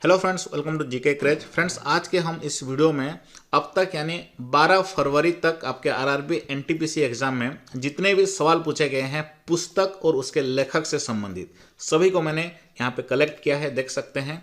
Hello friends, welcome to GK craze. Friends, आज के हम इस वीडियो में अब तक यानी 12 फरवरी तक आपके आरआरबी एनटीपीसी एग्जाम में जितने भी सवाल पूछे गए हैं पुस्तक और उसके लेखक से संबंधित सभी को मैंने यहाँ पे कलेक्ट किया है, देख सकते हैं।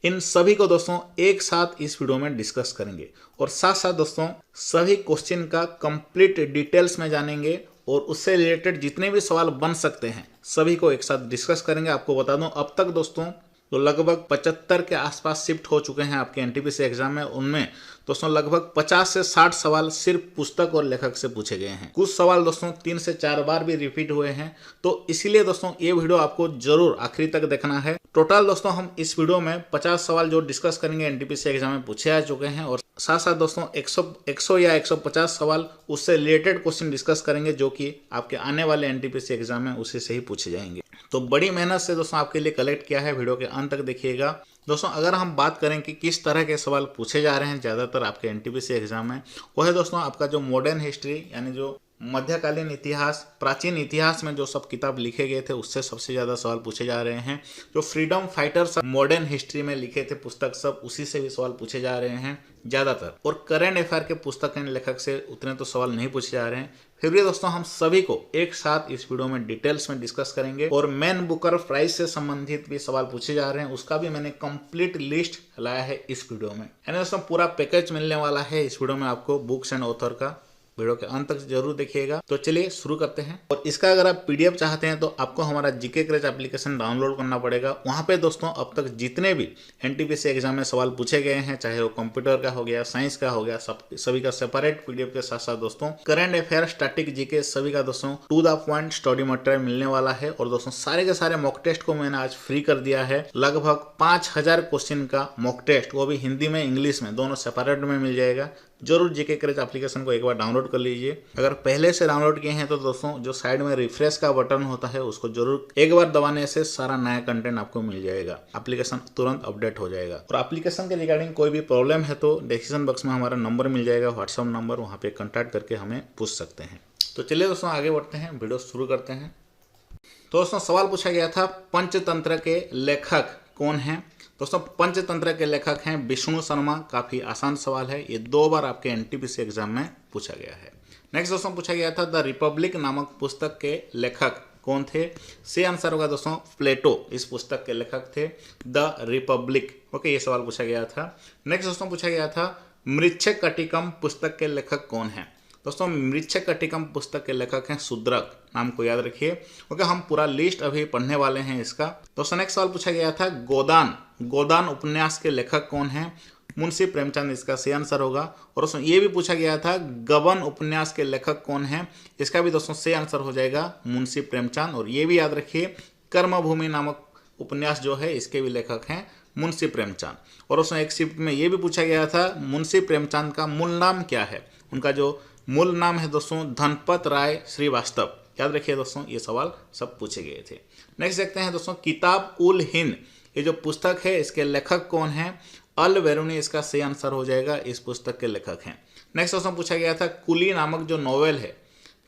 इन सभी को दोस्तों एक साथ इस वीडियो में डिस्कस करेंगे और साथ साथ दोस्तों सभी क्वेश्चन का कंप्लीट डिटेल्स में जानेंगे और उससे रिलेटेड जितने भी सवाल बन सकते हैं सभी को एक साथ डिस्कस करेंगे। आपको बता दूं, अब तक दोस्तों तो लगभग 75 के आसपास शिफ्ट हो चुके हैं आपके एनटीपीसी एग्जाम में। उनमें दोस्तों लगभग 50 से 60 सवाल सिर्फ पुस्तक और लेखक से पूछे गए हैं। कुछ सवाल दोस्तों 3 से 4 बार भी रिपीट हुए हैं, तो इसीलिए दोस्तों ये वीडियो आपको जरूर आखिरी तक देखना है। टोटल दोस्तों हम इस वीडियो में 50 सवाल जो डिस्कस करेंगे एनटीपीसी एग्जाम में पूछे आ चुके हैं और साथ साथ दोस्तों 100 या 150 सवाल उससे रिलेटेड क्वेश्चन डिस्कस करेंगे जो कि आपके आने वाले एनटीपीसी एग्जाम में उसी से ही पूछे जाएंगे। तो बड़ी मेहनत से दोस्तों आपके लिए कलेक्ट किया है, वीडियो के अंत तक देखिएगा। दोस्तों अगर हम बात करें कि किस तरह के सवाल पूछे जा रहे हैं ज़्यादातर आपके एनटीपीसी एग्जाम में, वो है दोस्तों आपका जो मॉडर्न हिस्ट्री यानी जो मध्यकालीन इतिहास, प्राचीन इतिहास में जो सब किताब लिखे गए थे उससे सबसे ज़्यादा सवाल पूछे जा रहे हैं। जो फ्रीडम फाइटर्स मॉडर्न हिस्ट्री में लिखे थे पुस्तक, सब उसी से भी सवाल पूछे जा रहे हैं ज़्यादातर। और करंट अफेयर के पुस्तक एंड लेखक से उतने तो सवाल नहीं पूछे जा रहे हैं। फिर भी दोस्तों हम सभी को एक साथ इस वीडियो में डिटेल्स में डिस्कस करेंगे और मैन बुकर प्राइज से संबंधित भी सवाल पूछे जा रहे हैं, उसका भी मैंने कंप्लीट लिस्ट लाया है इस वीडियो में। यानी दोस्तों पूरा पैकेज मिलने वाला है इस वीडियो में आपको, बुक्स एंड ऑथर का। वीडियो के अंत तक जरूर देखिएगा। तो चलिए शुरू करते हैं। और इसका अगर आप पीडीएफ चाहते हैं तो आपको हमारा जीके क्रेज एप्लीकेशन डाउनलोड करना पड़ेगा। वहां पे दोस्तों अब तक जितने भी एनटीपीसी एग्जाम में सवाल पूछे गए हैं, चाहे वो कंप्यूटर का हो गया, साइंस का हो गया, सभी का सेपरेट पीडीएफ के साथ साथ दोस्तों करंट अफेयर, स्टैटिक, जीके सभी का दोस्तों to the point study material मिलने वाला है। और दोस्तों सारे के सारे मॉक टेस्ट को मैंने आज फ्री कर दिया है। लगभग 5000 क्वेश्चन का मॉक टेस्ट, वो भी हिंदी में इंग्लिश में दोनों सेपरेट में मिल जाएगा। जरूर जीके क्रेज एप्लीकेशन को एक बार डाउनलोड कर लीजिए। अगर पहले से डाउनलोड किए हैं तो दोस्तों जो साइड में रिफ्रेश का बटन होता है उसको जरूर एक बार दबाने से सारा नया कंटेंट आपको मिल जाएगा। एप्लीकेशन तुरंत अपडेट हो जाएगा। और एप्लीकेशन के रिगार्डिंग कोई भी प्रॉब्लम है तो डिस्क्रिप्शन बॉक्स में हमारा नंबर मिल जाएगा, व्हाट्सएप नंबर, वहाँ पे कॉन्टैक्ट करके हमें पूछ सकते हैं। तो चलिए दोस्तों आगे बढ़ते हैं, वीडियो शुरू करते हैं। तो दोस्तों सवाल पूछा गया था पंचतंत्र के लेखक कौन हैं। दोस्तों पंचतंत्र के लेखक हैं विष्णु शर्मा। काफ़ी आसान सवाल है, ये 2 बार आपके एनटीपीसी एग्जाम में पूछा गया है। नेक्स्ट दोस्तों पूछा गया था द रिपब्लिक नामक पुस्तक के लेखक कौन थे। से आंसर होगा दोस्तों प्लेटो, इस पुस्तक के लेखक थे द रिपब्लिक। ओके, ये सवाल पूछा गया था। नेक्स्ट दोस्तों पूछा गया था मृच्छकटिकम पुस्तक के लेखक कौन है। दोस्तों मृच्छकटिकम पुस्तक के लेखक हैं शूद्रक, नाम को याद रखिए। ओके, हम पूरा लिस्ट अभी पढ़ने वाले हैं इसका। दोस्तों नेक्स्ट सवाल पूछा गया था गोदान उपन्यास के लेखक कौन है। मुंशी प्रेमचंद इसका सही आंसर होगा। और दोस्तों ये भी पूछा गया था गबन उपन्यास के लेखक कौन है। इसका भी दोस्तों सही आंसर हो जाएगा मुंशी प्रेमचंद। और ये भी याद रखिए कर्मभूमि नामक उपन्यास जो है इसके भी लेखक हैं मुंशी प्रेमचंद। और दोस्तों एक शिफ्ट में ये भी पूछा गया था मुंशी प्रेमचंद का मूल नाम क्या है। उनका जो मूल नाम है दोस्तों धनपत राय श्रीवास्तव। याद रखिए दोस्तों, ये सवाल सब पूछे गए थे। नेक्स्ट देखते हैं दोस्तों किताब उल हिंद, ये जो पुस्तक है इसके लेखक कौन है। अल बेरूनी इसका सही आंसर हो जाएगा, इस पुस्तक के लेखक हैं। नेक्स्ट दोस्तों पूछा गया था कुली नामक जो नॉवेल है,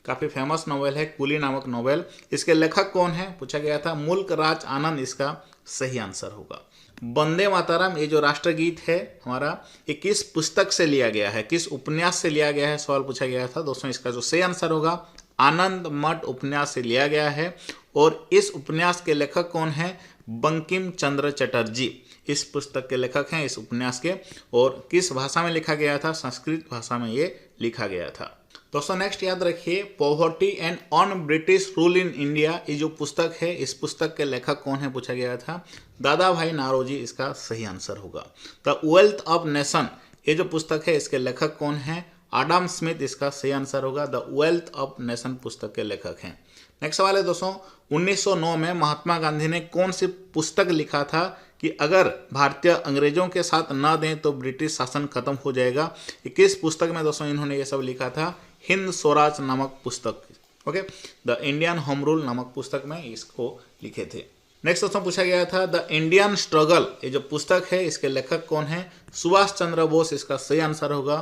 काफ़ी फेमस नॉवेल है कुली नामक नॉवेल, इसके लेखक कौन है पूछा गया था। मुल्क राज आनंद इसका सही आंसर होगा। वंदे मातरम, ये जो राष्ट्रगीत है हमारा, ये किस पुस्तक से लिया गया है, किस उपन्यास से लिया गया है, सवाल पूछा गया था। दोस्तों इसका जो सही आंसर होगा आनंद मठ उपन्यास से लिया गया है। और इस उपन्यास के लेखक कौन है, बंकिम चंद्र चटर्जी इस पुस्तक के लेखक हैं, इस उपन्यास के। और किस भाषा में लिखा गया था, संस्कृत भाषा में ये लिखा गया था। दोस्तों नेक्स्ट याद रखिए poverty and on British rule in India, ये जो पुस्तक है इस पुस्तक के लेखक कौन है पूछा गया था। दादा भाई नारोजी इसका सही आंसर होगा। द वेल्थ ऑफ नेशन, ये जो पुस्तक है इसके लेखक कौन है। आडम स्मिथ इसका सही आंसर होगा। द वेल्थ ऑफ नेशन पुस्तक के लेखक हैं। नेक्स्ट सवाल है दोस्तों 1909 में महात्मा गांधी ने कौन सी पुस्तक लिखा था कि अगर भारतीय अंग्रेजों के साथ ना दें तो ब्रिटिश शासन खत्म हो जाएगा। किस पुस्तक में दोस्तों इन्होंने ये सब लिखा था, हिंद स्वराज नामक पुस्तक। Okay, the Indian home rule नामक पुस्तक में इसको लिखे थे। नेक्स्ट दोस्तों पूछा गया था द इंडियन स्ट्रगल, ये जो पुस्तक है इसके लेखक कौन है। सुभाष चंद्र बोस इसका सही आंसर होगा।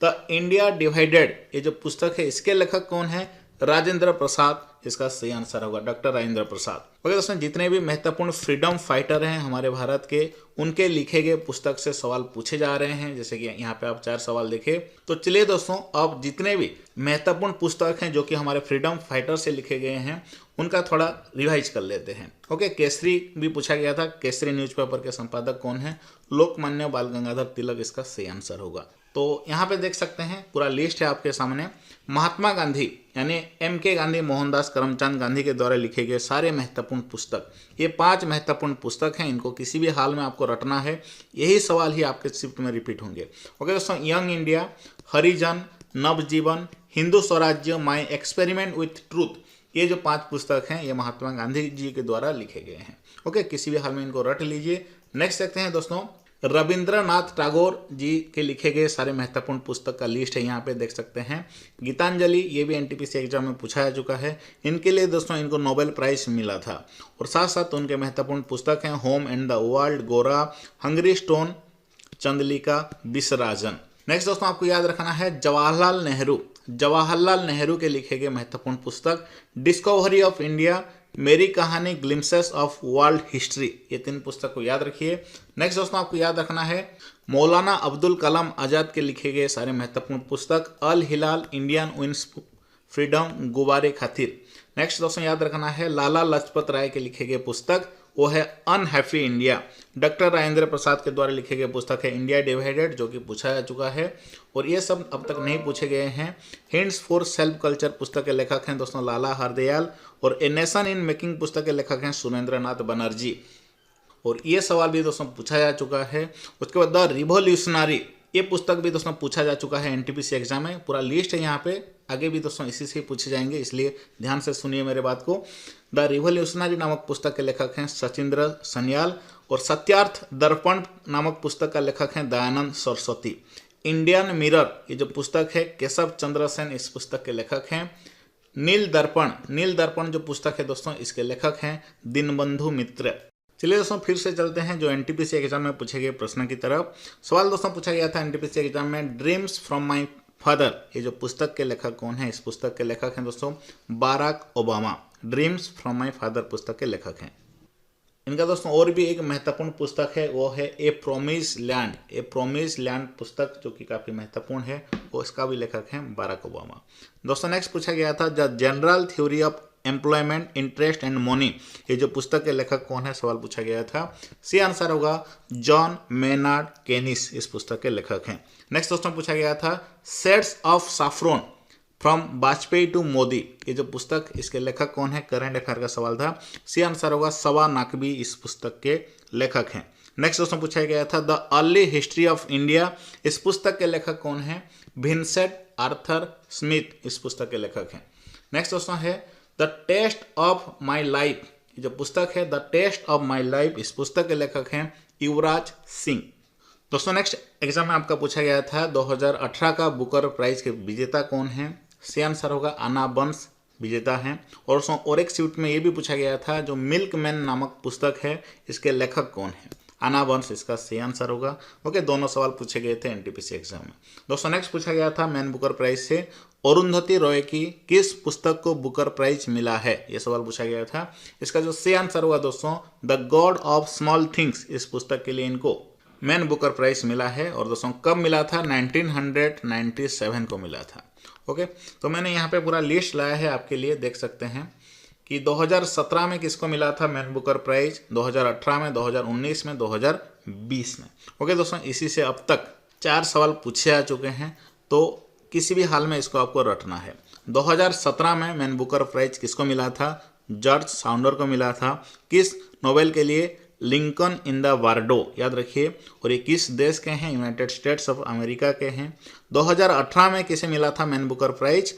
द इंडिया डिवाइडेड, ये जो पुस्तक है इसके लेखक कौन है। राजेंद्र प्रसाद इसका सही आंसर होगा डॉक्टर राजेंद्र प्रसाद। ओके दोस्तों, जितने भी महत्वपूर्ण फ्रीडम फाइटर हैं हमारे भारत के, उनके लिखे गए पुस्तक से सवाल पूछे जा रहे हैं। जैसे कि यहाँ पे आप 4 सवाल देखे। तो चलिए दोस्तों, अब जितने भी महत्वपूर्ण पुस्तक हैं जो कि हमारे फ्रीडम फाइटर से लिखे गए हैं उनका थोड़ा रिवाइज कर लेते हैं। ओके, केसरी भी पूछा गया था। केसरी न्यूज़पेपर के संपादक कौन है? लोकमान्य बाल गंगाधर तिलक इसका सही आंसर होगा। तो यहाँ पे देख सकते हैं पूरा लिस्ट है आपके सामने। महात्मा गांधी यानी MK गांधी, मोहनदास करमचंद गांधी के द्वारा लिखे गए सारे महत्वपूर्ण पुस्तक, ये 5 महत्वपूर्ण पुस्तक हैं। इनको किसी भी हाल में आपको रटना है। यही सवाल ही आपके शिफ्ट में रिपीट होंगे। ओके दोस्तों, यंग इंडिया, हरिजन, नवजीवन, हिंदू स्वराज्य, माई एक्सपेरिमेंट विथ ट्रूथ, ये जो 5 पुस्तक हैं ये महात्मा गांधी जी के द्वारा लिखे गए हैं। ओके, किसी भी हाल में इनको रट लीजिए। नेक्स्ट देखते हैं दोस्तों, रविंद्रनाथ टैगोर जी के लिखे गए सारे महत्वपूर्ण पुस्तक का लिस्ट है, यहाँ पे देख सकते हैं। गीतांजलि, ये भी NTPC एग्जाम में पूछा जा चुका है। इनके लिए दोस्तों इनको नोबेल प्राइज मिला था। और साथ साथ उनके महत्वपूर्ण पुस्तक हैं होम एंड द वर्ल्ड, गोरा, हंगरी स्टोन, चंद्रिका, विसराजन। नेक्स्ट दोस्तों आपको याद रखना है जवाहरलाल नेहरू के लिखे गए महत्वपूर्ण पुस्तक डिस्कवरी ऑफ इंडिया, मेरी कहानी, ग्लिम्सेस ऑफ वर्ल्ड हिस्ट्री, ये 3 पुस्तक को याद रखिए। नेक्स्ट दोस्तों आपको याद रखना है मौलाना अब्दुल कलाम आज़ाद के लिखे गए सारे महत्वपूर्ण पुस्तक अल हिलाल, इंडियन विंस फ्रीडम, गुब्बारे खातिर। नेक्स्ट दोस्तों याद रखना है लाला लाजपत राय के लिखे गए पुस्तक, वो है unhappy India. Doctor Rajendra Prasad के द्वारा लिखे गए पुस्तक है इंडिया डिवाइडेड, जो कि पूछा जा चुका है। और ये सब अब तक नहीं पूछे गए हैं। हिंट्स फॉर सेल्फ कल्चर पुस्तक के लेखक हैं दोस्तों लाला हरदयाल। और ए नेशन इन मेकिंग पुस्तक के लेखक हैं सुरेंद्रनाथ बनर्जी। और ये सवाल भी दोस्तों पूछा जा चुका है। उसके बाद द रिवोल्यूशनरी, ये पुस्तक भी दोस्तों पूछा जा चुका है NTPC एग्जाम में। पूरा लिस्ट है यहाँ पे, आगे भी दोस्तों इसी से पूछे जाएंगे, इसलिए ध्यान से सुनिए मेरे बात को। द रिवोल्यूशनरी नामक पुस्तक के लेखक हैं सचिंद्र सन्याल। और सत्यार्थ दर्पण नामक पुस्तक का लेखक हैं दयानंद सरस्वती। इंडियन मिरर, ये जो पुस्तक है केशव चंद्र सेन इस पुस्तक के लेखक हैं। नील दर्पण जो पुस्तक है दोस्तों इसके लेखक हैं दीनबंधु मित्र। चलिए दोस्तों फिर से चलते हैं जो NTPC एग्जाम में पूछे गए प्रश्न की तरफ। सवाल दोस्तों पूछा गया था NTPC एग्जाम में ड्रीम्स फ्रॉम माई फादर, ये जो पुस्तक के लेखक कौन है? इस पुस्तक के लेखक हैं दोस्तों Barack Obama. Dreams from my father पुस्तक के लेखक हैं। इनका दोस्तों और भी एक महत्वपूर्ण पुस्तक है, वो है ए प्रोमिस लैंड पुस्तक, जो कि काफ़ी महत्वपूर्ण है। वो इसका भी लेखक हैं बाराक ओबामा। दोस्तों नेक्स्ट पूछा गया था the general theory of employment, interest and money, ये जो पुस्तक के लेखक कौन है? सवाल पूछा गया था। सी आंसर होगा जॉन मेनार्ड केनिस, इस पुस्तक के लेखक हैं। नेक्स्ट दोस्तों पूछा गया था shades of saffron from Vajpayee to Modi, ये जो पुस्तक इसके लेखक कौन है? करंट अफेयर का सवाल था। सी आंसर होगा सवा नाकवी, इस पुस्तक के लेखक हैं। नेक्स्ट दोस्तों पूछा गया था the early history of India, इस पुस्तक के लेखक कौन है? विंसेंट आर्थर स्मिथ, इस पुस्तक के लेखक हैं। नेक्स्ट दोस्तों है the test of my life, ये जो पुस्तक है the test of my life, इस पुस्तक के लेखक हैं युवराज सिंह। दोस्तों नेक्स्ट एग्जाम में आपका पूछा गया था 2018 का बुकर प्राइज के विजेता कौन है? सी आंसर होगा आना बंस विजेता हैं। और एक सीट में ये भी पूछा गया था जो मिल्कमैन नामक पुस्तक है इसके लेखक कौन है? आना बंस, इसका सही आंसर होगा। ओके, दोनों सवाल पूछे गए थे NTPC एग्जाम में। दोस्तों नेक्स्ट पूछा गया था मैन बुकर प्राइज से अरुंधति रॉय की किस पुस्तक को बुकर प्राइज मिला है? ये सवाल पूछा गया था। इसका जो सही आंसर होगा दोस्तों the God of small things, इस पुस्तक के लिए इनको मैन बुकर प्राइज मिला है। और दोस्तों कब मिला था? 1997 को मिला था। ओके, तो मैंने यहाँ पे पूरा लिस्ट लाया है आपके लिए, देख सकते हैं कि 2017 में किसको मिला था मैन बुकर प्राइज, 2018 में, 2019 में, 2020 में। ओके दोस्तों, इसी से अब तक 4 सवाल पूछे आ चुके हैं, तो किसी भी हाल में इसको आपको रटना है। 2017 में मैन बुकर प्राइज किसको मिला था? जॉर्ज साउंडर को मिला था। किस नोबेल के लिए? लिंकन इन द वार्डो, याद रखिए। और ये किस देश के हैं? यूनाइटेड स्टेट्स ऑफ अमेरिका के हैं। 2018 में किसे मिला था मैन बुकर प्राइज?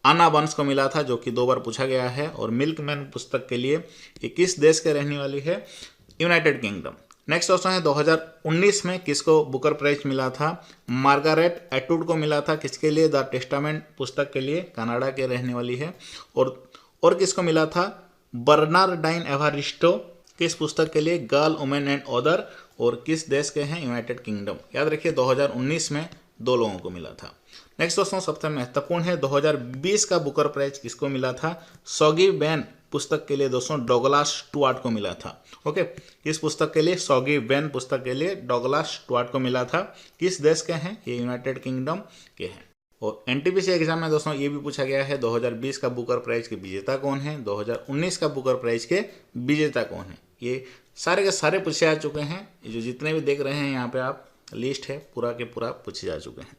आना बंस को मिला था, जो कि 2 बार पूछा गया है। और मिल्कमैन पुस्तक के लिए ये किस देश के रहने वाली है? United kingdom. नेक्स्ट दोस्तों है 2019 में किसको बुकर प्राइज मिला था? मार्गारेट एटवुड को मिला था। किसके लिए? द टेस्टामेंट पुस्तक के लिए, कनाडा के रहने वाली है। और किसको मिला था? बर्नार्डाइन एवारिस्टो, किस पुस्तक के लिए? Girl, women and other. और किस देश के हैं? United kingdom. याद रखिए 2019 में 2 लोगों को मिला था। नेक्स्ट दोस्तों सबसे महत्वपूर्ण है 2020 का बुकर प्राइज किसको मिला था? सॉगी बैन पुस्तक के लिए दोस्तों डगलास स्टुअर्ट को मिला था। ओके, इस पुस्तक के लिए सॉगी बैन पुस्तक के लिए डगलास स्टुअर्ट को मिला था। किस देश के हैं? ये यूनाइटेड किंगडम के हैं। और एनटीपीसी एग्जाम में दोस्तों ये भी पूछा गया है 2020 का बुकर प्राइज के विजेता कौन है, 2019 का बुकर प्राइज के विजेता कौन है। ये सारे के सारे पूछे जा चुके हैं। ये जो जितने भी देख रहे हैं यहाँ पे आप लिस्ट है पूरा के पूरा पूछे जा चुके हैं।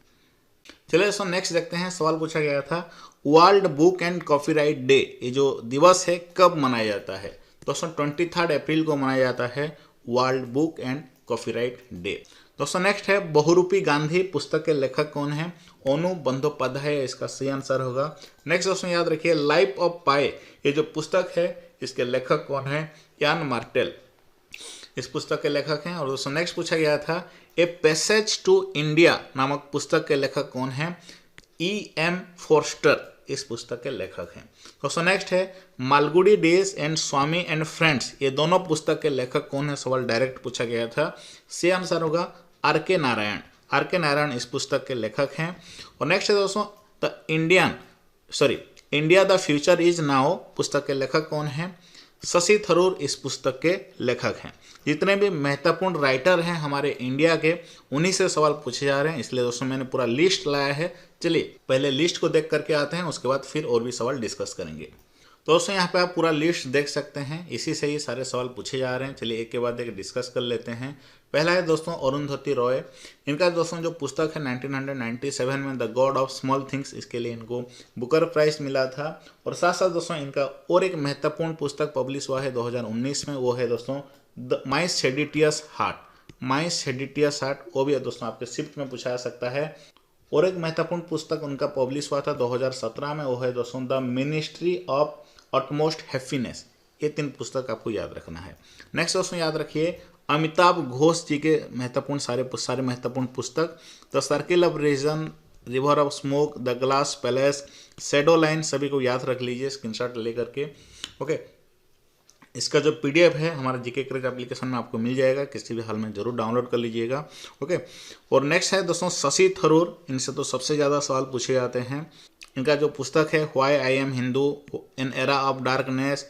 चलिए दोस्तों नेक्स्ट देखते हैं। सवाल पूछा गया था world book and copyright day, ये जो दिवस है कब मनाया जाता है? दोस्तों 23 अप्रैल को मनाया जाता है world book and copyright day. दोस्तों नेक्स्ट है बहुरूपी गांधी पुस्तक के लेखक कौन है? ओनू बंदोपाध्याय इसका सही आंसर होगा। नेक्स्ट दोस्तों याद रखिए लाइफ ऑफ पाई, ये जो पुस्तक है इसके लेखक कौन है? यान मार्टेल इस पुस्तक के लेखक हैं। और दोस्तों नेक्स्ट पूछा गया था ए पैसेज टू इंडिया नामक पुस्तक के लेखक कौन है? E.M. फोर्स्टर इस पुस्तक के लेखक हैं। दोस्तों नेक्स्ट है Malgudi days and Swami and friends, ये दोनों पुस्तक के लेखक कौन है? सवाल डायरेक्ट पूछा गया था। सही आंसर होगा R.K. नारायण। R.K. नारायण इस पुस्तक के लेखक हैं। और नेक्स्ट है दोस्तों India the future is now पुस्तक के लेखक कौन है? शशि थरूर इस पुस्तक के लेखक हैं। जितने भी महत्वपूर्ण राइटर हैं हमारे इंडिया के, उन्हीं से सवाल पूछे जा रहे हैं, इसलिए दोस्तों मैंने पूरा लिस्ट लाया है। चलिए पहले लिस्ट को देख करके आते हैं, उसके बाद फिर और भी सवाल डिस्कस करेंगे। तो दोस्तों यहाँ पे आप पूरा लिस्ट देख सकते हैं, इसी से ही सारे सवाल पूछे जा रहे हैं। चलिए एक के बाद एक डिस्कस कर लेते हैं। पहला है दोस्तों अरुंधति रॉय, इनका दोस्तों जो पुस्तक है 1997 में the God of small things, इसके लिए इनको बुकर प्राइज मिला था। और साथ साथ दोस्तों इनका और एक महत्वपूर्ण पुस्तक पब्लिश हुआ है 2019 में, वो है दोस्तों माई सेडिटियस हार्ट, वो भी है दोस्तों आपके शिफ्ट में पूछा जा सकता है। और एक महत्वपूर्ण पुस्तक उनका पब्लिश हुआ था 2017 में, वो है दोस्तों the ministry of utmost happiness. ये 3 पुस्तक आपको याद रखना है। नेक्स्ट दोस्तों याद रखिए अमिताभ घोष जी के महत्वपूर्ण सारे महत्वपूर्ण पुस्तक the circle of reason, river of smoke, the glass palace, shadow line, सभी को याद रख लीजिए स्क्रीनशॉट लेकर के। ओके, इसका जो PDF है हमारा जीके क्रेज एप्लीकेशन में आपको मिल जाएगा, किसी भी हाल में जरूर डाउनलोड कर लीजिएगा। ओके, और नेक्स्ट है दोस्तों शशि थरूर, इनसे तो सबसे ज़्यादा सवाल पूछे जाते हैं। इनका जो पुस्तक है why I am Hindu, an era of darkness,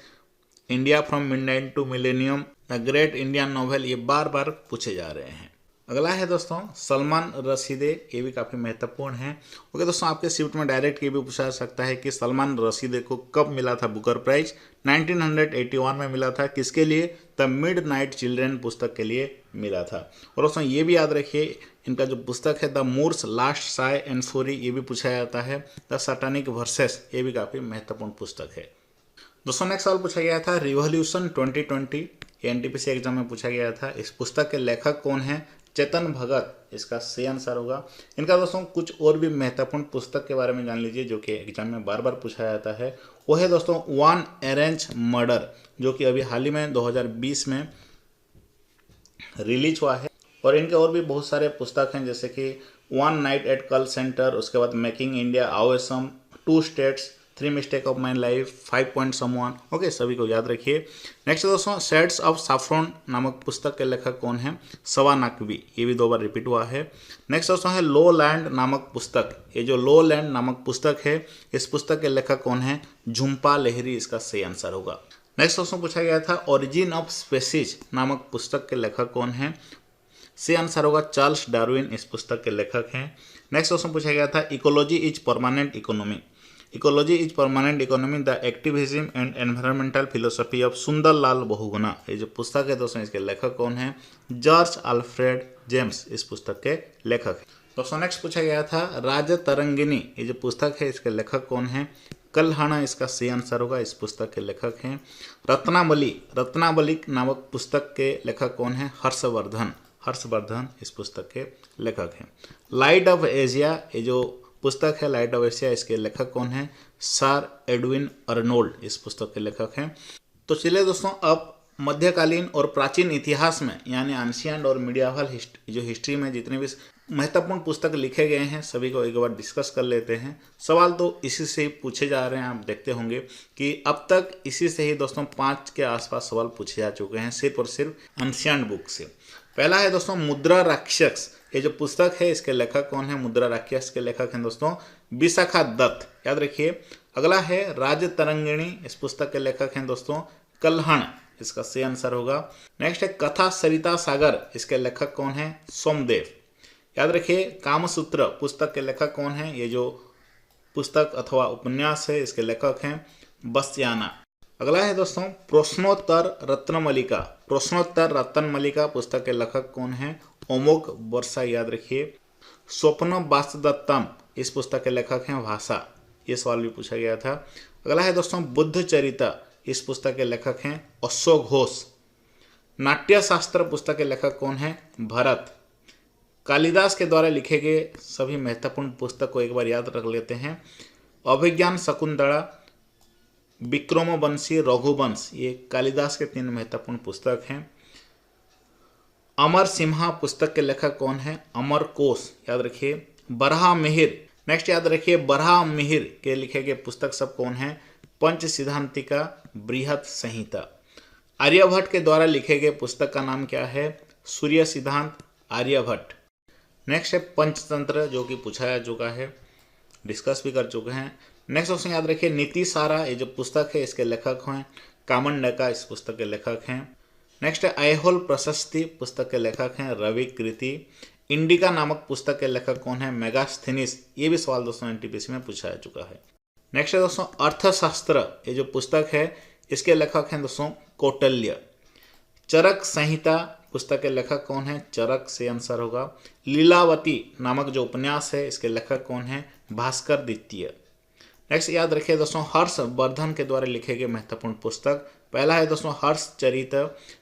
India from midnight to millennium, the great Indian novel, ये बार बार पूछे जा रहे हैं। अगला है दोस्तों सलमान रशीदे, ये भी काफ़ी महत्वपूर्ण है। ओके दोस्तों आपके शिफ्ट में डायरेक्ट ये भी पूछा जा सकता है कि सलमान रशीदे को कब मिला था बुकर प्राइज? 1981 में मिला था। किसके लिए? द मिडनाइट चिल्ड्रन पुस्तक के लिए मिला था। और दोस्तों ये भी याद रखिए इनका जो पुस्तक है the Moor's last sigh and fury, ये भी पूछा जाता है। द सैटानिक वर्सेस, ये भी काफ़ी महत्वपूर्ण पुस्तक है। दोस्तों नेक्स्ट सवाल पूछा गया था रिवॉल्यूशन 2020, ये एनटीपीसी एग्जाम में पूछा गया था। इस पुस्तक के लेखक कौन है? चेतन भगत इसका सही आंसर होगा। इनका दोस्तों कुछ और भी महत्वपूर्ण पुस्तक के बारे में जान लीजिए जो कि एग्जाम में बार बार पूछा जाता है। वो है दोस्तों वन अरेंज मर्डर, जो कि अभी हाल ही में 2020 में रिलीज हुआ है। और इनके और भी बहुत सारे पुस्तक हैं जैसे कि one night at call center, उसके बाद making India awesome, 2 states, 3 mistake of my life, 5 point someone. Okay, सभी को याद रखिए। नेक्स्ट दोस्तों शेड्स ऑफ सैफ्रॉन नामक पुस्तक के लेखक कौन है? सवा नकवी, ये भी 2 बार रिपीट हुआ है। नेक्स्ट दोस्तों है लो लैंड नामक पुस्तक, ये जो लो लैंड नामक पुस्तक है इस पुस्तक के लेखक कौन है? झुम्पा लहरी, इसका सही आंसर होगा। नेक्स्ट दोस्तों पूछा गया था ओरिजिन ऑफ स्पेसीज नामक पुस्तक के लेखक कौन है? सही आंसर होगा चार्ल्स डार्विन, इस पुस्तक के लेखक हैं। नेक्स्ट क्वेश्चन पूछा गया था ecology is permanent economy, ecology is permanent economy the activism and environmental philosophy of Sunderlal Bahuguna, ये जो पुस्तक है दोस्तों इसके लेखक कौन है? जॉर्ज अल्फ्रेड जेम्स, इस पुस्तक के लेखक है। दोस्तों नेक्स्ट पूछा गया था राजतरंगिनी, ये जो पुस्तक है इसके लेखक कौन है? कल्हाणा, इसका सही आंसर होगा, इस पुस्तक के लेखक हैं। रत्नावली, रत्नावली नामक पुस्तक के लेखक कौन है? हर्षवर्धन, हर्षवर्धन इस पुस्तक के लेखक हैं। लाइट ऑफ एशिया, ये जो पुस्तक है लाइट ऑफ एशिया, इसके लेखक कौन है? सर एडविन अर्नोल्ड, इस पुस्तक के लेखक हैं। तो चलिए दोस्तों अब मध्यकालीन और प्राचीन इतिहास में यानी एंशिएंट और मीडियावल जो हिस्ट्री में जितने भी महत्वपूर्ण पुस्तक लिखे गए हैं सभी को एक बार डिस्कस कर लेते हैं। सवाल तो इसी से ही पूछे जा रहे हैं, आप देखते होंगे कि अब तक इसी से ही दोस्तों 5 के आसपास सवाल पूछे जा चुके हैं सिर्फ और सिर्फ एंशिएंट बुक से। पहला है दोस्तों मुद्रा राक्षस, ये जो पुस्तक है इसके लेखक कौन है? मुद्रा राक्षस के लेखक हैं दोस्तों विशाखा दत्त, याद रखिए। अगला है राज तरंगिणी, इस पुस्तक के लेखक हैं दोस्तों कल्हण, इसका सही आंसर होगा। नेक्स्ट है कथा सरिता सागर, इसके लेखक कौन है? सोमदेव, याद रखिए। कामसूत्र पुस्तक के लेखक कौन है? ये जो पुस्तक अथवा उपन्यास है इसके लेखक हैं बस्याना। अगला है दोस्तों प्रश्नोत्तर रत्नमलिका, प्रश्नोत्तर रत्नमलिका पुस्तक के लेखक कौन है? अमोघ वर्षा, याद रखिए। स्वप्न वासुदत्तम, इस पुस्तक के लेखक हैं भाषा, ये सवाल भी पूछा गया था। अगला है दोस्तों बुद्ध चरिता, इस पुस्तक के लेखक हैं अशोक घोष। नाट्य शास्त्र पुस्तक के लेखक कौन है? भरत। कालिदास के द्वारा लिखे गए सभी महत्वपूर्ण पुस्तक को एक बार याद रख लेते हैं। अभिज्ञान शकुंतला, विक्रमोवंशी, रघुवंश, ये कालिदास के 3 महत्वपूर्ण पुस्तक हैं। अमर सिम्हा पुस्तक के लेखक कौन है? अमर कोश, याद रखिए। बरहा मिहिर, नेक्स्ट याद रखिए बरहा मिहिर के लिखे गए पुस्तक सब कौन है? पंच सिद्धांतिका, बृहत संहिता। आर्यभट्ट के द्वारा लिखे गए पुस्तक का नाम क्या है? सूर्य सिद्धांत, आर्यभट्ट। नेक्स्ट है पंचतंत्र, जो कि पूछा जा चुका है, डिस्कस भी कर चुके हैं। नेक्स्ट क्वेश्चन याद रखिए नीति सारा, ये जो पुस्तक है इसके लेखक हैं कामंडका, इस पुस्तक के लेखक हैं। नेक्स्ट है ऐहोल प्रशस्ति पुस्तक के लेखक हैं रवि कृति। इंडिका नामक पुस्तक के लेखक कौन है? मेगास्थनीज, ये भी सवाल दोस्तों एनटीपीसी में पूछा जा चुका है। नेक्स्ट है दोस्तों अर्थशास्त्र, ये जो पुस्तक है इसके लेखक हैं दोस्तों कौटिल्य। चरक संहिता पुस्तक के लेखक कौन है? चरक, से आंसर होगा। लीलावती नामक जो उपन्यास है इसके लेखक कौन है? भास्कर द्वितीय। नेक्स्ट याद रखिए दोस्तों हर्षवर्धन के द्वारा लिखे गए महत्वपूर्ण पुस्तक, पहला है दोस्तों हर्षचरित,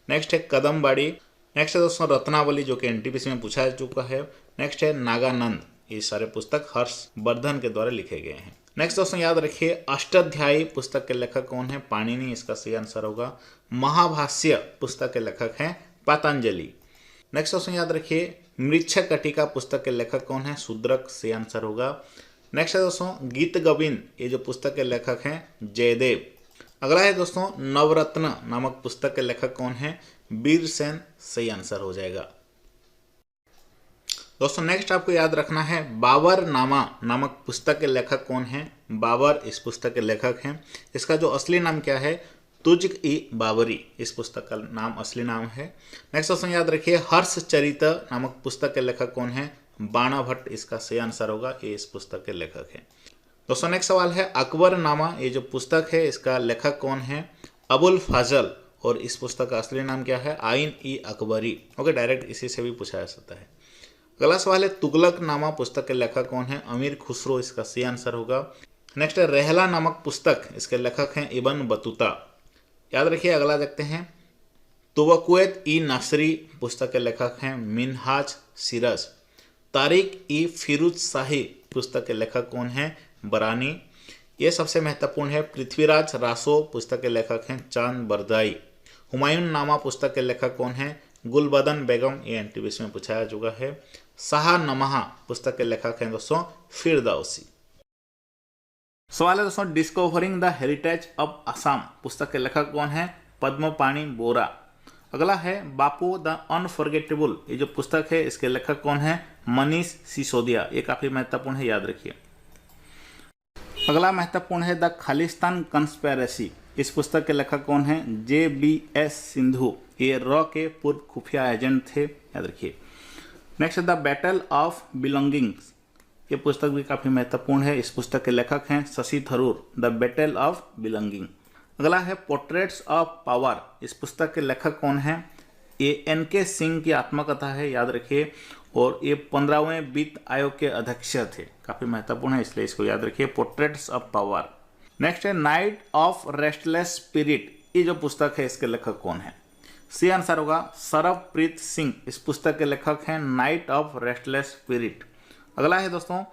नेक्स्ट है कदम्बाड़ी, नेक्स्ट है दोस्तों रत्नावली जो कि एनटीपीसी में पूछा जा चुका है, नेक्स्ट है नागानंद। ये सारे पुस्तक हर्षवर्धन के द्वारा लिखे गए हैं। नेक्स्ट दोस्तों याद रखिए अष्टाध्यायी पुस्तक के लेखक कौन है? पाणिनि, इसका सही आंसर होगा। महाभाष्य पुस्तक के लेखक हैं पतंजलि। नेक्स्ट क्वेश्चन याद रखिए मृच्छकटिका पुस्तक के लेखक कौन है? शूद्रक, से आंसर होगा। नेक्स्ट है दोस्तों गीत गोविंद, ये जो पुस्तक के लेखक हैं जयदेव। अगला है दोस्तों नवरत्न नामक पुस्तक के लेखक कौन है? वीरसेन, सही आंसर हो जाएगा। दोस्तों नेक्स्ट आपको याद रखना है बाबर नामा नामक पुस्तक के लेखक कौन है? बाबर इस पुस्तक के लेखक हैं। इसका जो असली नाम क्या है? तुज़-ई-बाबरी, इस पुस्तक का नाम असली नाम है। नेक्स्ट क्वेश्चन याद रखिए हर्षचरित नामक पुस्तक के लेखक कौन है? बाणा भट्ट, इसका सही आंसर होगा, ये इस पुस्तक के लेखक हैं। दोस्तों नेक्स्ट सवाल है अकबरनामा, ये जो पुस्तक है इसका लेखक कौन है? अबुल फाजल, और इस पुस्तक का असली नाम क्या है? आइन-ई-अकबरी। ओके, डायरेक्ट इसी से भी पूछा जा सकता है। अगला सवाल है तुगलकनामा पुस्तक के लेखक कौन है? अमीर खुसरो, इसका सही आंसर होगा। नेक्स्ट है रहला नामक पुस्तक, इसके लेखक हैं इब्न बतूता। याद रखिए अगला देखते हैं तुवक़्क़ुत-ई-नसरी पुस्तक के लेखक हैं मिनहाज सिरज। तारिक-ई-फिरोज शाही पुस्तक के लेखक कौन हैं? बरानी। ये सबसे महत्वपूर्ण है पृथ्वीराज रासो पुस्तक के लेखक हैं चांद बरदाई। हुमायूं नामा पुस्तक के लेखक कौन हैं? गुलबदन बेगम, ये एनटीपीसी में पूछा जा चुका है। शाहनमहा पुस्तक के लेखक हैं दोस्तों फिरदौसी। सवाल है दोस्तों discovering the heritage of Assam पुस्तक के लेखक कौन है? पद्मपाणि बोरा। अगला है बापू द अनफॉरगेटेबल, ये जो पुस्तक है इसके लेखक कौन है? मनीष सिसोदिया, ये काफी महत्वपूर्ण है, याद रखिए। अगला महत्वपूर्ण है द खालिस्तान कंस्पिरेसी, इस पुस्तक के लेखक कौन है? JBS सिंधु, ये रॉ के पूर्व खुफिया एजेंट थे, याद रखिए। Next the battle of belongings, ये पुस्तक भी काफ़ी महत्वपूर्ण है, इस पुस्तक के लेखक हैं Shashi Tharoor, the battle of belonging. अगला है पोर्ट्रेट्स ऑफ पावर, इस पुस्तक के लेखक कौन हैं? ये NK सिंह की आत्मकथा है, याद रखिए, और ये 15वें वित्त आयोग के अध्यक्ष थे, काफ़ी महत्वपूर्ण है इसलिए इसको याद रखिए, पोर्ट्रेट्स ऑफ पावर। नेक्स्ट है नाइट ऑफ रेस्टलेस स्पिरिट, ये जो पुस्तक है इसके लेखक कौन है? सी आंसर होगा सरबप्रीत सिंह, इस पुस्तक के लेखक हैं नाइट ऑफ रेस्टलेस स्पिरिट। अगला है दोस्तों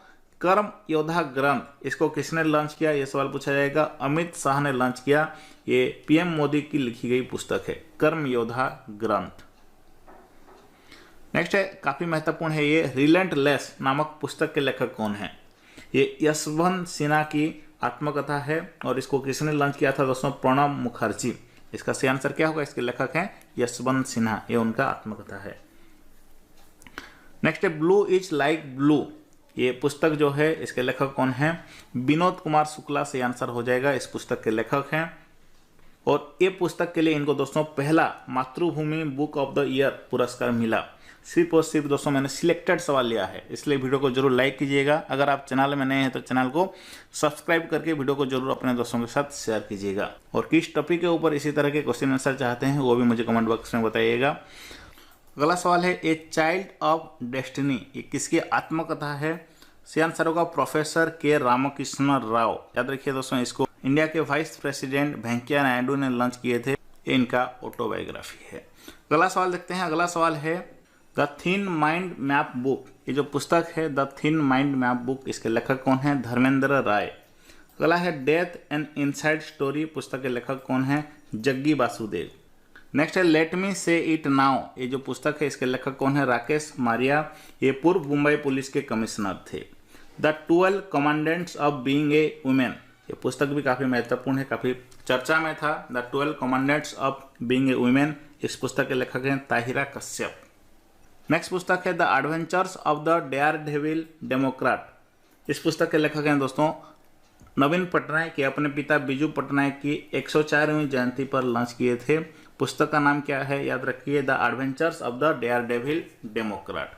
कर्म योद्धा ग्रंथ, इसको किसने लॉन्च किया? ये सवाल पूछा जाएगा। अमित शाह ने लॉन्च किया, ये PM मोदी की लिखी गई पुस्तक है कर्म योद्धा ग्रंथ। नेक्स्ट है काफी महत्वपूर्ण है ये रिलेंटलेस नामक पुस्तक के लेखक कौन है? ये यशवंत सिन्हा की आत्मकथा है, और इसको किसने लॉन्च किया था दोस्तों? प्रणब मुखर्जी। इसका सही आंसर क्या होगा? इसके लेखक हैं यशवंत सिन्हा, ये उनका आत्मकथा है। नेक्स्ट है ब्लू इज लाइक ब्लू। ये पुस्तक जो है इसके लेखक कौन है? विनोद कुमार शुक्ला से आंसर हो जाएगा। इस पुस्तक के लेखक हैं और ये पुस्तक के लिए इनको दोस्तों पहला मातृभूमि बुक ऑफ द ईयर पुरस्कार मिला। सिर्फ और सिर्फ दोस्तों मैंने सिलेक्टेड सवाल लिया है, इसलिए वीडियो को जरूर लाइक कीजिएगा। अगर आप चैनल में नए हैं तो चैनल को सब्सक्राइब करके वीडियो को जरूर अपने दोस्तों के साथ शेयर कीजिएगा। और किस टॉपिक के ऊपर इसी तरह के क्वेश्चन आंसर चाहते हैं वो भी मुझे कमेंट बॉक्स में बताइएगा। अगला सवाल है ए चाइल्ड ऑफ डेस्टिनी, ये किसकी आत्मकथा है? सी आंसर होगा प्रोफेसर के रामकृष्ण राव। याद रखिए दोस्तों, इसको इंडिया के वाइस प्रेसिडेंट वेंकैया नायडू ने लॉन्च किए थे। ये इनका ऑटोबायोग्राफी है। अगला सवाल देखते हैं। अगला सवाल है the thin mind map book, ये जो पुस्तक है the thin mind map book, इसके लेखक कौन है? धर्मेंद्र राय। अगला है डेथ एंड इनसाइड स्टोरी, पुस्तक के लेखक कौन है? जग्गी वासुदेव। नेक्स्ट है लेट मी से इट नाउ, ये जो पुस्तक है इसके लेखक कौन है? राकेश मारिया। ये पूर्व मुंबई पुलिस के कमिश्नर थे। The 12 commandants of being a women, ये पुस्तक भी काफ़ी महत्वपूर्ण है, काफ़ी चर्चा में था। The 12 commandants of being a women, इस पुस्तक के लेखक हैं ताहिरा कश्यप। नेक्स्ट पुस्तक है the adventures of the dare devil democrat, इस पुस्तक के लेखक हैं दोस्तों नवीन पटनायक। ये अपने पिता बिजू पटनायक की 104वीं जयंती पर लॉन्च किए थे। पुस्तक का नाम क्या है? याद रखिए the adventures of the dare devil democrat.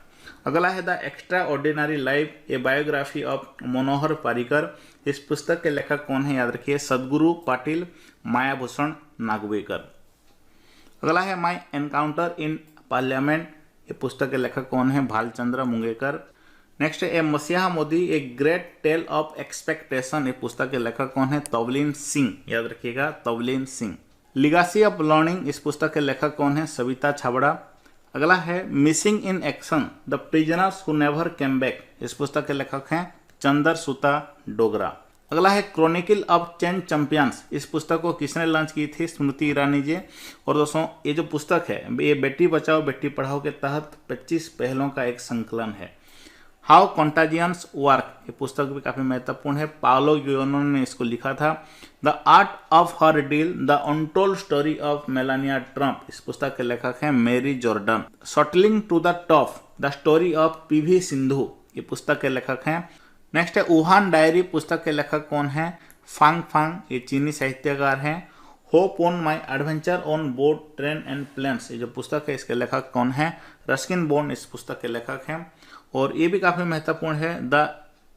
अगला है the extraordinary life, a biography of Manohar Parrikar, इस पुस्तक के लेखक कौन है? याद रखिए सदगुरु पाटिल मायाभूषण नागवेकर। अगला है माई एनकाउंटर इन पार्लियामेंट, ये पुस्तक के लेखक कौन है? भालचंद्र मुंगेकर। नेक्स्ट है a messiah Modi, a great tale of expectation, ये पुस्तक के लेखक कौन है? तवलीन सिंह। याद रखिएगा तवलीन सिंह। लिगासी ऑफ लर्निंग, इस पुस्तक के लेखक कौन है? सविता छाबड़ा। अगला है missing in action, the prisoners who never came back, इस पुस्तक के लेखक हैं चंदर सूता डोगरा। अगला है क्रॉनिकल ऑफ चेन चैंपियंस, इस पुस्तक को किसने लॉन्च की थी? स्मृति ईरानी जी। और दोस्तों ये जो पुस्तक है ये बेटी बचाओ बेटी पढ़ाओ के तहत 25 पहलों का एक संकलन है। हाउ कॉन्टाजियंस वर्क, ये पुस्तक भी काफ़ी महत्वपूर्ण है, पाओलो गियोनो ने इसको लिखा था। The art of her deal, the untold story of Melania Trump, इस पुस्तक के लेखक हैं Mary Jordan. Shuttling to the top, the story of PV Sindhu, ये पुस्तक के लेखक हैं। नेक्स्ट है वुहान डायरी, पुस्तक के लेखक कौन है? फांग फांग, ये चीनी साहित्यकार हैं। Hope on my adventure on board train and planes, ये जो पुस्तक है इसके लेखक कौन है? रस्किन बॉन्ड, इस पुस्तक के लेखक हैं। और ये भी काफ़ी महत्वपूर्ण है द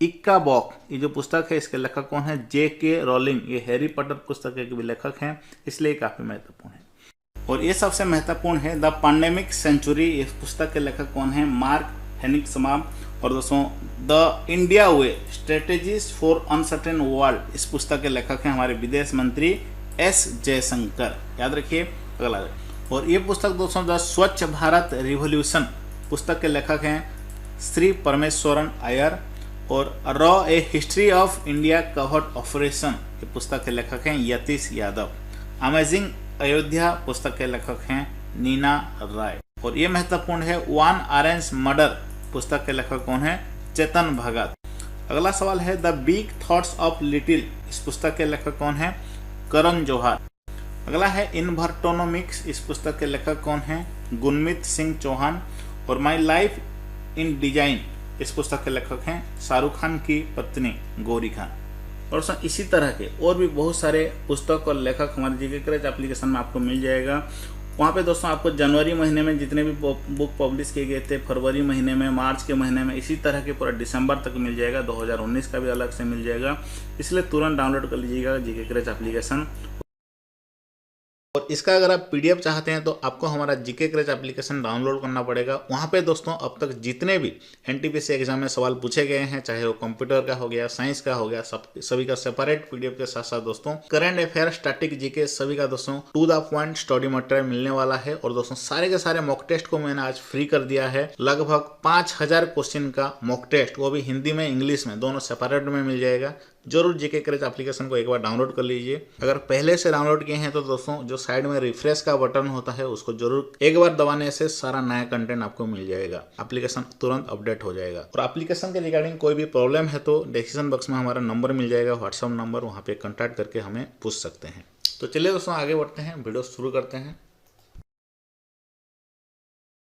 इक्का बॉक, ये जो पुस्तक है इसके लेखक कौन है? J.K. रोलिंग, ये हैरी पॉटर पुस्तक के भी लेखक हैं, इसलिए काफ़ी महत्वपूर्ण है। और ये सबसे महत्वपूर्ण है द पैंडेमिक सेंचुरी, इस पुस्तक के लेखक कौन है? मार्क हेनिक्समाम। और दोस्तों the India way strategies for uncertain world, इस पुस्तक के लेखक हैं हमारे विदेश मंत्री S. जयशंकर। याद रखिए। अगला और ये पुस्तक दोस्तों द स्वच्छ भारत रिवॉल्यूशन, पुस्तक के लेखक हैं श्री परमेश्वरन अय्यर। और raw A history of India covered operation, ये पुस्तक के लेखक हैं यतीश यादव। अमेजिंग अयोध्या, पुस्तक के लेखक हैं नीना राय। और ये महत्वपूर्ण है वन ऑरेंज मर्डर, पुस्तक के लेखक कौन है? चेतन भगत। अगला सवाल है the big thoughts of little, इस पुस्तक के लेखक कौन है? करण जौहर। अगला है इन्वर्टोनोमिक्स, इस पुस्तक के लेखक कौन है? गुरमीत सिंह चौहान। और माई लाइफ इन डिजाइन, इस पुस्तक के लेखक हैं शाहरुख खान की पत्नी गौरी खान। और सर इसी तरह के और भी बहुत सारे पुस्तक और लेखक हमारे जीके क्रच एप्लीकेशन में आपको मिल जाएगा। वहाँ पे दोस्तों आपको जनवरी महीने में जितने भी बुक पब्लिश किए गए थे, फरवरी महीने में, मार्च के महीने में, इसी तरह के पूरा दिसंबर तक मिल जाएगा। 2019 का भी अलग से मिल जाएगा, इसलिए तुरंत डाउनलोड कर लीजिएगा जीके क्रच एप्लीकेशन। और इसका अगर आप पीडीएफ चाहते हैं तो आपको हमारा जीके क्रच एप्लीकेशन डाउनलोड करना पड़ेगा। वहाँ पे दोस्तों अब तक जितने भी एनटीपीसी एग्जाम में सवाल पूछे गए हैं, चाहे वो कंप्यूटर का हो गया, साइंस का हो गया, सभी का सेपरेट पीडीएफ के साथ साथ दोस्तों करंट अफेयर, स्टैटिक जीके, सभी का दोस्तों to the point study material मिलने वाला है। और दोस्तों सारे के सारे मॉक टेस्ट को मैंने आज फ्री कर दिया है। लगभग 5000 क्वेश्चन का मॉक टेस्ट, वो भी हिंदी में इंग्लिश में दोनों सेपरेट में मिल जाएगा। जरूर जीके क्रच एप्लीकेशन को एक बार डाउनलोड कर लीजिए। अगर पहले से डाउनलोड किए हैं तो दोस्तों जो साइड में रिफ्रेश का बटन होता है उसको जरूर एक बार दबाने से सारा नया कंटेंट आपको मिल जाएगा। एप्लीकेशन तुरंत अपडेट हो जाएगा। और एप्लीकेशन के रिगार्डिंग कोई भी प्रॉब्लम है तो डिस्क्रिप्शन बॉक्स में हमारा नंबर मिल जाएगा, व्हाट्सअप नंबर, वहाँ पे कॉन्टैक्ट करके हमें पूछ सकते हैं। तो चलिए दोस्तों आगे बढ़ते हैं, वीडियो शुरू करते हैं।